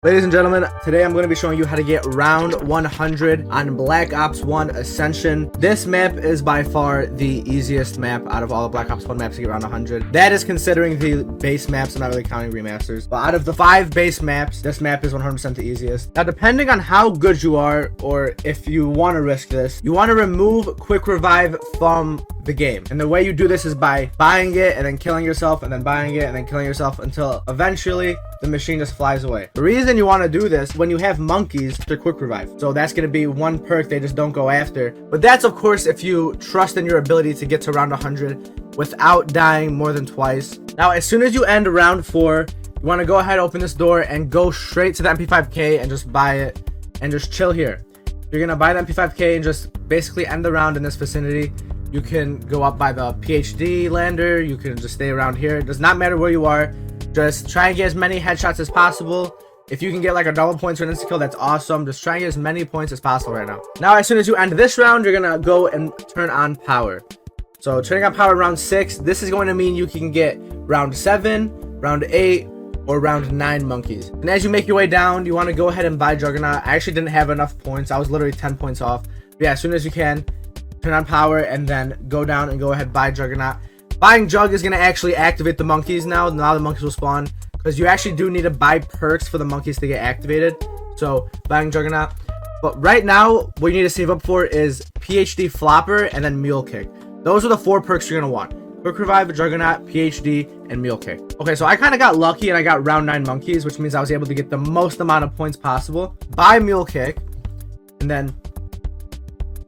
Ladies and gentlemen, today I'm going to be showing you how to get round 100 on Black Ops 1 Ascension. This map is by far the easiest map out of all the Black Ops 1 maps to get round 100. That is considering the base maps. I'm not really counting remasters. But out of the 5 base maps, this map is 100% the easiest. Now, depending on how good you are, or if you want to risk this, you want to remove Quick Revive from the game. And the way you do this is by buying it and then killing yourself and then buying it and then killing yourself until eventually the machine just flies away. The reason you want to do this when you have monkeys to quick revive. So that's going to be one perk they just don't go after. But that's of course if you trust in your ability to get to round 100 without dying more than twice. Now as soon as you end round 4, you want to go ahead, open this door and go straight to the MP5K and just buy it and just chill here. You're going to buy the MP5K and just basically end the round in this vicinity. You can go up by the PhD lander. You can just stay around here. It does not matter where you are. Just try and get as many headshots as possible. If you can get like a double points or an insta kill, that's awesome. Just try and get as many points as possible right now. Now, as soon as you end this round, you're gonna go and turn on power. So turning on power round 6, this is going to mean you can get round 7, round 8, or round 9 monkeys. And as you make your way down, you want to go ahead and buy Juggernaut. I actually didn't have enough points. I was literally 10 points off. But yeah, as soon as you can, turn on power and then go down and go ahead buy Juggernaut. Buying Jug is going to actually activate the monkeys now. Now the monkeys will spawn, because you actually do need to buy perks for the monkeys to get activated. So buying Juggernaut. But right now, what you need to save up for is PhD Flopper and then Mule Kick. Those are the 4 perks you're going to want. Quick Revive, Juggernaut, PhD, and Mule Kick. Okay, so I kind of got lucky and I got round 9 monkeys, which means I was able to get the most amount of points possible. Buy Mule Kick. And then,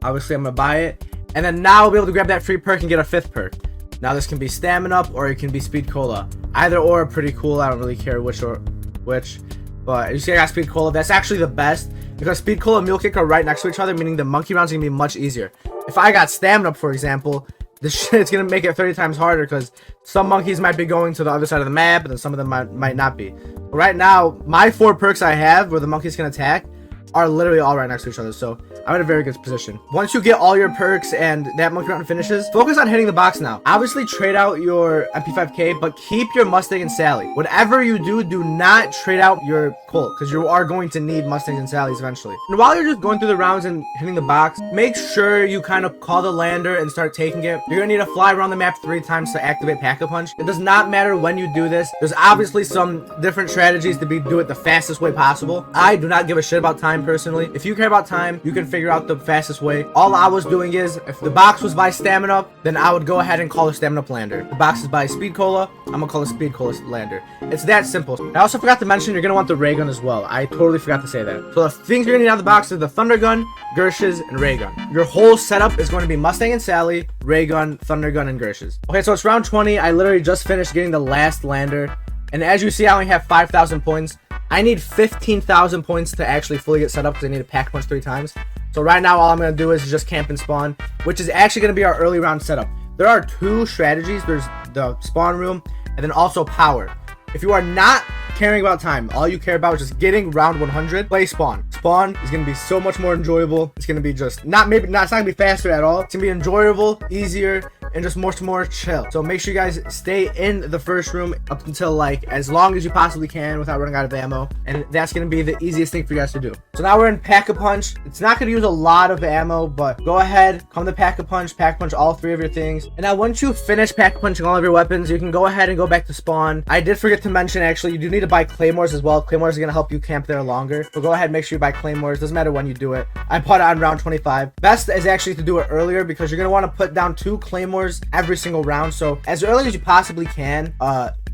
obviously, I'm going to buy it. And then now I'll be able to grab that free perk and get a 5th perk. Now this can be Stamina Up or it can be Speed Cola. Either or are pretty cool. I don't really care which or which. But you see I got Speed Cola. That's actually the best, because Speed Cola and Mule Kick are right next to each other, meaning the monkey rounds are going to be much easier. If I got Stamina Up, for example, this shit's going to make it 30 times harder, because some monkeys might be going to the other side of the map and then some of them might not be. But right now, my 4 perks I have where the monkeys can attack are literally all right next to each other, so I'm in a very good position. Once you get all your perks and that monkey round finishes, focus on hitting the box now. Obviously trade out your MP5K, but keep your Mustang and Sally. Whatever you do, do not trade out your Colt, because you are going to need Mustangs and Sallys eventually. And while you're just going through the rounds and hitting the box, make sure you kind of call the lander and start taking it. You're gonna need to fly around the map 3 times to activate Pack-a-Punch. It does not matter when you do this. There's obviously some different strategies to do it the fastest way possible. I do not give a shit about time personally. If you care about time, you can figure out the fastest way. All I was doing is, if the box was by Stamina Up, then I would go ahead and call a Stamina Up lander. The box is by Speed Cola, I'm gonna call a Speed Cola lander. It's that simple. I also forgot to mention you're gonna want the ray gun as well. I totally forgot to say that. So the things you're gonna need out of the box is the Thunder Gun, Gershes, and Ray Gun. Your whole setup is going to be Mustang and Sally, Ray Gun, Thunder Gun, and Gershes. Okay, so it's round 20. I literally just finished getting the last lander, and as you see, I only have 5,000 points. I need 15,000 points to actually fully get set up, because I need to pack punch 3 times. So right now, all I'm going to do is just camp and spawn, which is actually going to be our early round setup. There are 2 strategies. There's the spawn room and then also power. If you are not caring about time, all you care about is just getting round 100, play spawn. Spawn is going to be so much more enjoyable. It's going to be just it's not going to be faster at all. It's going to be enjoyable, easier, and just much more chill. So make sure you guys stay in the first room up until like as long as you possibly can without running out of ammo, and that's going to be the easiest thing for you guys to do. So now we're in Pack-a-Punch. It's not going to use a lot of ammo, but go ahead, come to Pack-a-Punch, Pack-a-Punch all 3 of your things. And now once you finish Pack-a-Punching all of your weapons, you can go ahead and go back to spawn. I did forget to mention, actually, you do need to buy Claymores as well. Claymores are going to help you camp there longer. So go ahead and make sure you buy Claymores. Doesn't matter when you do it. I put it on round 25. Best is actually to do it earlier, because you're going to want to put down 2 Claymores every single round. So as early as you possibly can,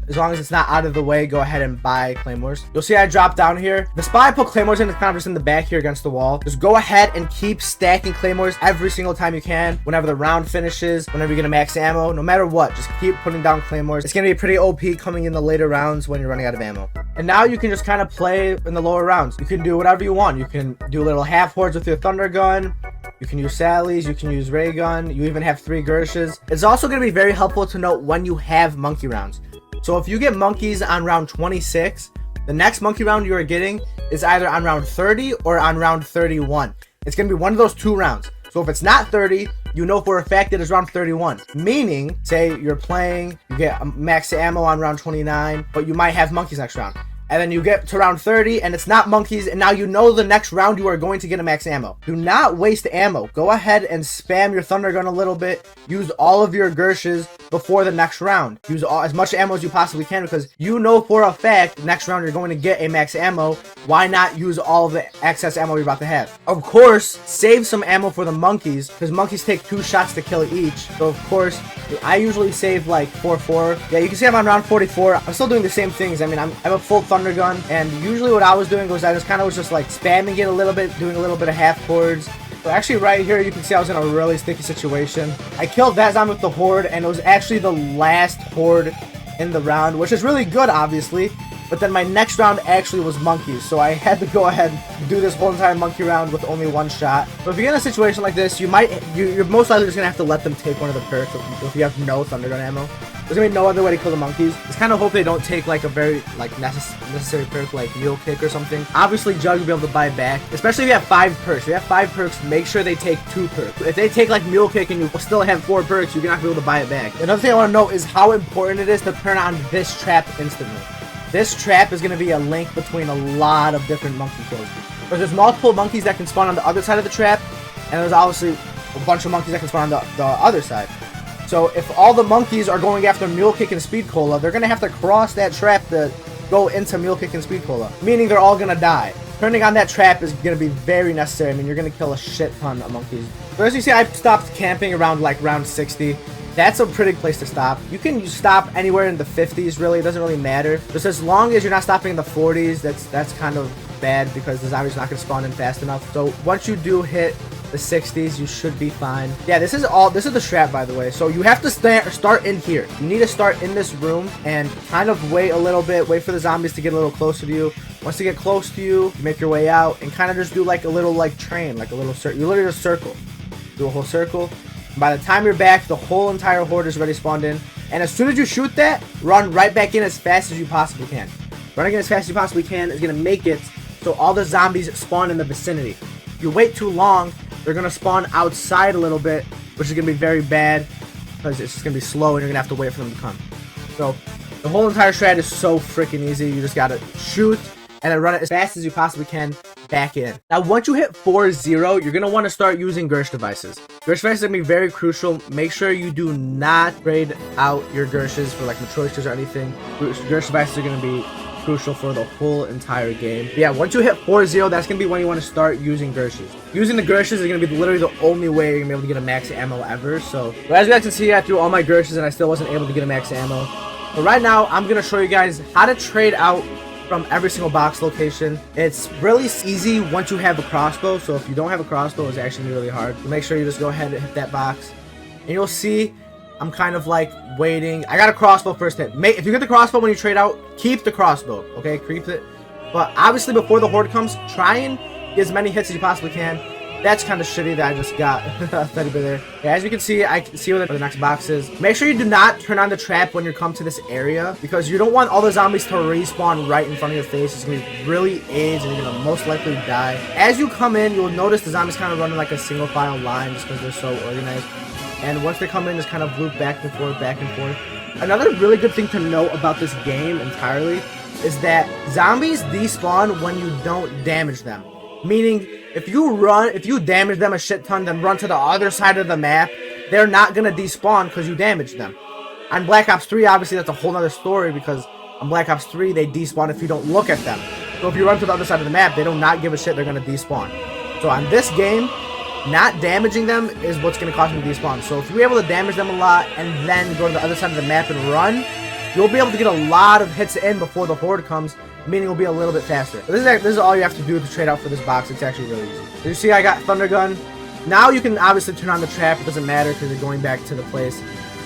as long as it's not out of the way, go ahead and buy Claymores. You'll see I dropped down here. The spot I put Claymores in is kind of just in the back here against the wall. Just go ahead and keep stacking Claymores every single time you can. Whenever the round finishes, whenever you're gonna max ammo, no matter what, just keep putting down Claymores. It's gonna be pretty OP coming in the later rounds when you're running out of ammo. And now you can just kind of play in the lower rounds. You can do whatever you want. You can do little half hordes with your Thunder Gun. You can use Sally's, you can use Ray Gun, you even have 3 Gershes. It's also going to be very helpful to know when you have monkey rounds. So if you get monkeys on round 26, the next monkey round you are getting is either on round 30 or on round 31. It's going to be one of those 2 rounds. So if it's not 30, you know for a fact it is round 31. Meaning, say you're playing, you get max ammo on round 29, but you might have monkeys next round. and then you get to round 30 and it's not monkeys, and now you know the next round you are going to get a max ammo. Do not waste ammo. Go ahead and spam your thunder gun a little bit. Use all of your Gershes before the next round. Use as much ammo as you possibly can, because you know for a fact next round you're going to get a max ammo. Why not use all of the excess ammo you're about to have? Of course, save some ammo for the monkeys, because monkeys take 2 shots to kill each. So of course, I usually save like 4-4. Yeah, you can see I'm on round 44. I'm still doing the same things. I mean, I have a full thunder gun, and usually what I was doing was I just kind of was just like spamming it a little bit, doing a little bit of half chords. So actually right here you can see I was in a really sticky situation. I killed that zombie with the horde, and it was actually the last horde in the round, which is really good obviously, but then my next round actually was monkeys, so I had to go ahead and do this whole entire monkey round with only 1 shot. But if you get in a situation like this, you're most likely just gonna have to let them take one of the perks if you have no thunder gun ammo. There's gonna be no other way to kill the monkeys. Just kind of hope they don't take like a very like necessary perk like mule kick or something. Obviously Jug will be able to buy back, especially if you have 5 perks. If you have 5 perks, make sure they take 2 perks. If they take like mule kick and you still have 4 perks, you're not gonna be able to buy it back. Another thing I want to note is how important it is to turn on this trap instantly. This trap is going to be a link between a lot of different monkey kills. Because there's multiple monkeys that can spawn on the other side of the trap, and there's obviously a bunch of monkeys that can spawn on the other side. So if all the monkeys are going after Mule Kick and Speed Cola, they're going to have to cross that trap to go into Mule Kick and Speed Cola, meaning they're all going to die. Turning on that trap is going to be very necessary. I mean, you're going to kill a shit ton of monkeys. So as you see, I stopped camping around like round 60. That's a pretty place to stop. You can stop anywhere in the 50s, really. It doesn't really matter. Just as long as you're not stopping in the 40s, that's kind of bad, because the zombie's not going to spawn in fast enough. So once you do hit the 60s, you should be fine. Yeah, this is the trap, by the way. So you have to start in here. You need to start in this room and kind of wait a little bit, wait for the zombies to get a little closer to you. Once they get close to you, you make your way out and kind of just do like a little like train, like a little circle. You literally just circle. Do a whole circle. By the time you're back, the whole entire horde is already spawned in. And as soon as you shoot that, run right back in as fast as you possibly can. Running in as fast as you possibly can is going to make it so all the zombies spawn in the vicinity. If you wait too long, they're going to spawn outside a little bit, which is going to be very bad, because it's just going to be slow and you're going to have to wait for them to come. So the whole entire strat is so freaking easy. You just got to shoot and then run it as fast as you possibly can back in. Now, once you hit 4-0, you're going to want to start using Gersh devices. Gersh devices are going to be very crucial. Make sure you do not trade out your Gershes for like Matryoshkas or anything. Gersh devices are going to be crucial for the whole entire game. But yeah, once you hit 4-0, that's going to be when you want to start using Gershes. Using the Gershes is going to be literally the only way you're going to be able to get a max ammo ever. So, as you guys can see, I threw all my Gershes and I still wasn't able to get a max ammo. But right now, I'm going to show you guys how to trade out from every single box location. It's really easy once you have a crossbow. So if you don't have a crossbow, it's actually really hard. So make sure you just go ahead and hit that box, and you'll see I'm kind of like waiting. I got a crossbow first hit. If you get the crossbow when you trade out, keep the crossbow, okay? Keep it. But obviously before the horde comes, try and get as many hits as you possibly can. That's kind of shitty that I just got a teddy bear there. Yeah, as you can see, I can see where the next box is. Make sure you do not turn on the trap when you come to this area, because you don't want all the zombies to respawn right in front of your face. It's going to be really AIDS and you're going to most likely die. As you come in, you'll notice the zombies kind of running like a single file line just because they're so organized. And once they come in, just kind of loop back and forth, back and forth. Another really good thing to know about this game entirely is that zombies despawn when you don't damage them. Meaning, if you damage them a shit ton, then run to the other side of the map, they're not gonna despawn because you damaged them. On Black Ops 3, obviously that's a whole other story, because on Black Ops 3, they despawn if you don't look at them. So if you run to the other side of the map, they do not give a shit, they're gonna despawn. So on this game, not damaging them is what's gonna cause them to despawn. So if you're able to damage them a lot, and then go to the other side of the map and run, you'll be able to get a lot of hits in before the horde comes, meaning it'll be a little bit faster. But this is all you have to do to trade out for this box. It's actually really easy. So you see I got Thunder Gun. Now you can obviously turn on the trap. It doesn't matter because you're going back to the place.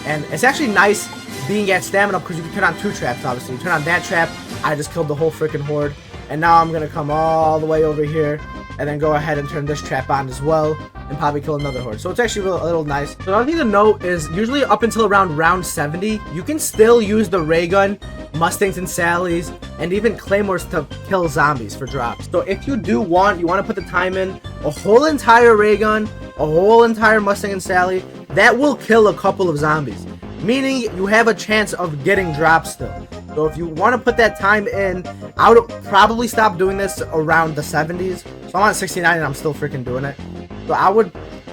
And it's actually nice being at stamina, because you can turn on 2 traps, obviously. You turn on that trap, I just killed the whole freaking horde. And now I'm going to come all the way over here and then go ahead and turn this trap on as well and probably kill another horde. So it's actually a little nice. So another thing to note is usually up until around round 70, you can still use the ray gun, Mustangs and Sallys, and even Claymores to kill zombies for drops. So if you do want, you want to put the time in, a whole entire ray gun, a whole entire Mustang and Sally, that will kill a couple of zombies. Meaning you have a chance of getting drops still. So if you want to put that time in, I would probably stop doing this around the 70s. So I'm on 69 and I'm still freaking doing it. So I would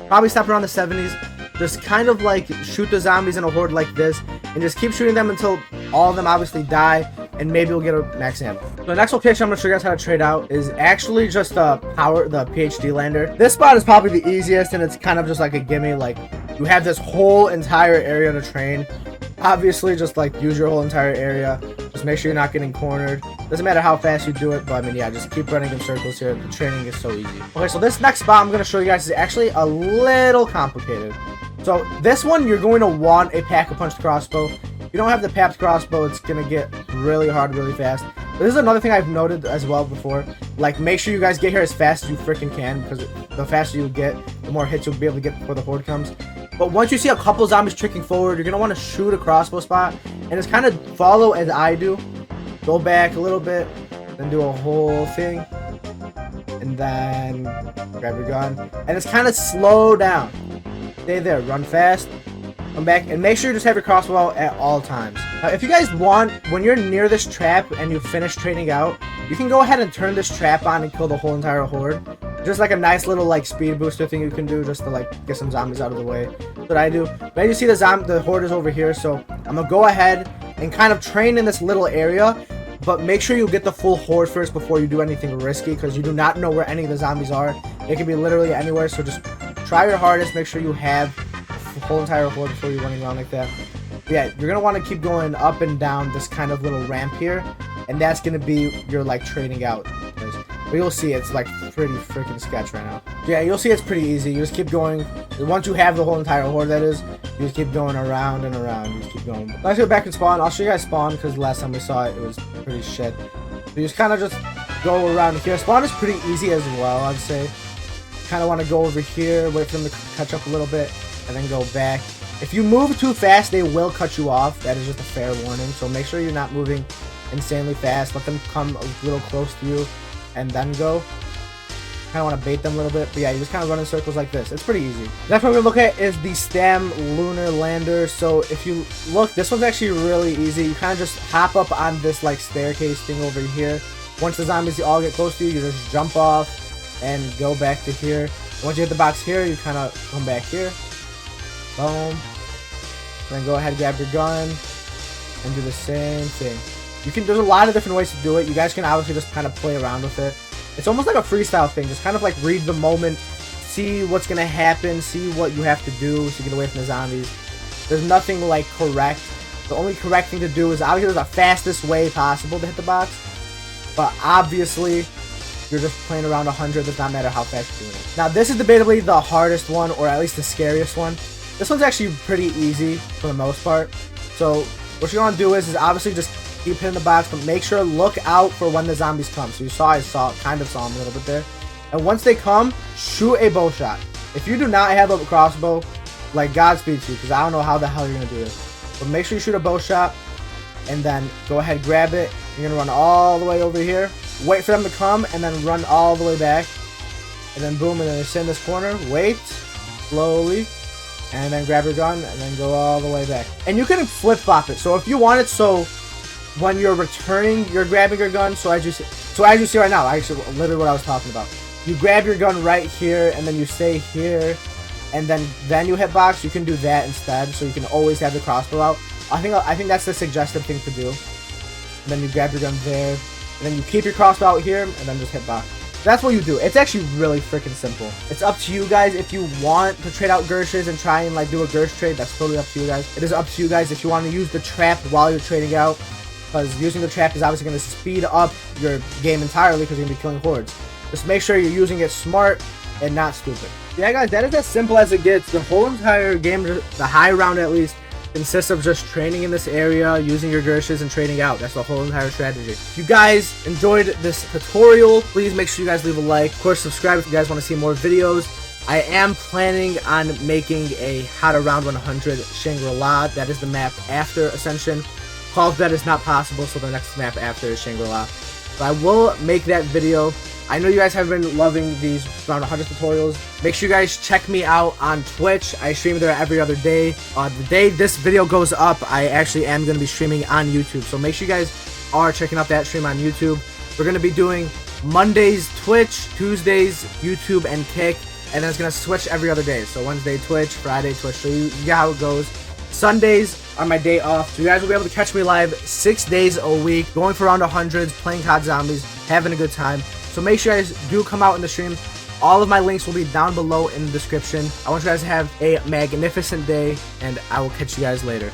probably stop around the 70s. Just kind of like shoot the zombies in a horde like this, and just keep shooting them until all of them obviously die, and maybe you'll get a max amp. So the next location I'm going to show you guys how to trade out is actually just the PhD lander. This spot is probably the easiest, and it's kind of just like a gimme. Like, you have this whole entire area to train. Obviously, just like use your whole entire area. Just make sure you're not getting cornered. Doesn't matter how fast you do it, but I mean, yeah, just keep running in circles here. The training is so easy. Okay, so this next spot I'm going to show you guys is actually a little complicated. So this one, you're going to want a pack-a-punch crossbow. If you don't have the PAPS crossbow, it's going to get really hard really fast. But this is another thing I've noted as well before. Like, make sure you guys get here as fast as you freaking can, because the faster you get, the more hits you'll be able to get before the horde comes. But once you see a couple zombies tricking forward, you're going to want to shoot a crossbow spot. And just kind of follow as I do. Go back a little bit, then do a whole thing. And then grab your gun. And it's kind of slow down. Stay there, run fast, come back, and make sure you just have your crossbow out at all times. Now, if you guys want, when you're near this trap and you finish trading out, you can go ahead and turn this trap on and kill the whole entire horde. Just like a nice little like speed booster thing you can do just to like get some zombies out of the way. That's what I do. But you see the horde is over here, so I'm gonna go ahead and kind of train in this little area. But make sure you get the full horde first before you do anything risky, because you do not know where any of the zombies are. They can be literally anywhere, so just try your hardest. Make sure you have the whole entire horde before you're running around like that. But yeah, you're gonna want to keep going up and down this kind of little ramp here, and that's gonna be your like trading out. But you'll see it's like pretty freaking sketch right now. Yeah, you'll see it's pretty easy. You just keep going. Once you have the whole entire horde, that is, you just keep going around and around. You just keep going. Let's go back and spawn. I'll show you guys spawn, because the last time we saw it, it was pretty shit. So you just kind of just go around here. Spawn is pretty easy as well, I'd say. Kind of want to go over here, wait for them to catch up a little bit, and then go back. If you move too fast, they will cut you off. That is just a fair warning. So make sure you're not moving insanely fast. Let them come a little close to you, and then go. Kind of want to bait them a little bit, but yeah, you just kind of run in circles like this. It's pretty easy. Next one we're going to look at is the Stam Lunar Lander. So if you look, this one's actually really easy. You kind of just hop up on this like staircase thing over here. Once the zombies all get close to you, you just jump off and go back to here. Once you hit the box here, you kind of come back here. Boom. Then go ahead and grab your gun and do the same thing. There's a lot of different ways to do it. You guys can obviously just kind of play around with it. It's almost like a freestyle thing. Just kind of like read the moment, see what's going to happen, see what you have to do to get away from the zombies. There's nothing like correct. The only correct thing to do is obviously there's the fastest way possible to hit the box. But obviously, you're just playing around 100. Does not matter how fast you're doing it. Now, this is debatably the hardest one, or at least the scariest one. This one's actually pretty easy for the most part. So what you're going to do is obviously just keep hitting the box, but make sure look out for when the zombies come. So I kind of saw them a little bit there. And once they come, shoot a bow shot. If you do not have a crossbow, like Godspeed to you, because I don't know how the hell you're going to do this. But make sure you shoot a bow shot, and then go ahead, grab it. You're going to run all the way over here. Wait for them to come, and then run all the way back. And then boom, and then sit in this corner. Wait, slowly. And then grab your gun, and then go all the way back. And you can flip-flop it. So if you want it, so when you're returning, you're grabbing your gun. So as you see right now, actually, literally what I was talking about. You grab your gun right here, and then you stay here, and then you hit box. You can do that instead, so you can always have the crossbow out. I think that's the suggested thing to do. And then you grab your gun there, and then you keep your crossbow out here, and then just hit box. That's what you do. It's actually really freaking simple. It's up to you guys if you want to trade out Gershes and try and like do a Gersh trade. That's totally up to you guys. It is up to you guys if you want to use the trap while you're trading out, because using the trap is obviously going to speed up your game entirely because you're going to be killing hordes. Just make sure you're using it smart and not stupid. Yeah, guys, that is as simple as it gets. The whole entire game, the high round at least, consists of just training in this area, using your Gershes, and trading out. That's the whole entire strategy. If you guys enjoyed this tutorial, please make sure you guys leave a like. Of course, subscribe if you guys want to see more videos. I am planning on making a How to Round 100 Shangri-La. That is the map after Ascension. Call of Dead is not possible, so the next map after is Shangri-La. So I will make that video. I know you guys have been loving these round 100 tutorials. Make sure you guys check me out on Twitch. I stream there every other day. The day this video goes up, I actually am going to be streaming on YouTube. So make sure you guys are checking out that stream on YouTube. We're going to be doing Mondays Twitch, Tuesdays YouTube and Kick, and then it's going to switch every other day. So Wednesday Twitch, Friday Twitch. So you get how it goes. Sundays are my day off, so you guys will be able to catch me live 6 days a week, going for round 100s, playing COD Zombies, having a good time. So make sure you guys do come out in the stream. All of my links will be down below in the description. I want you guys to have a magnificent day, and I will catch you guys later.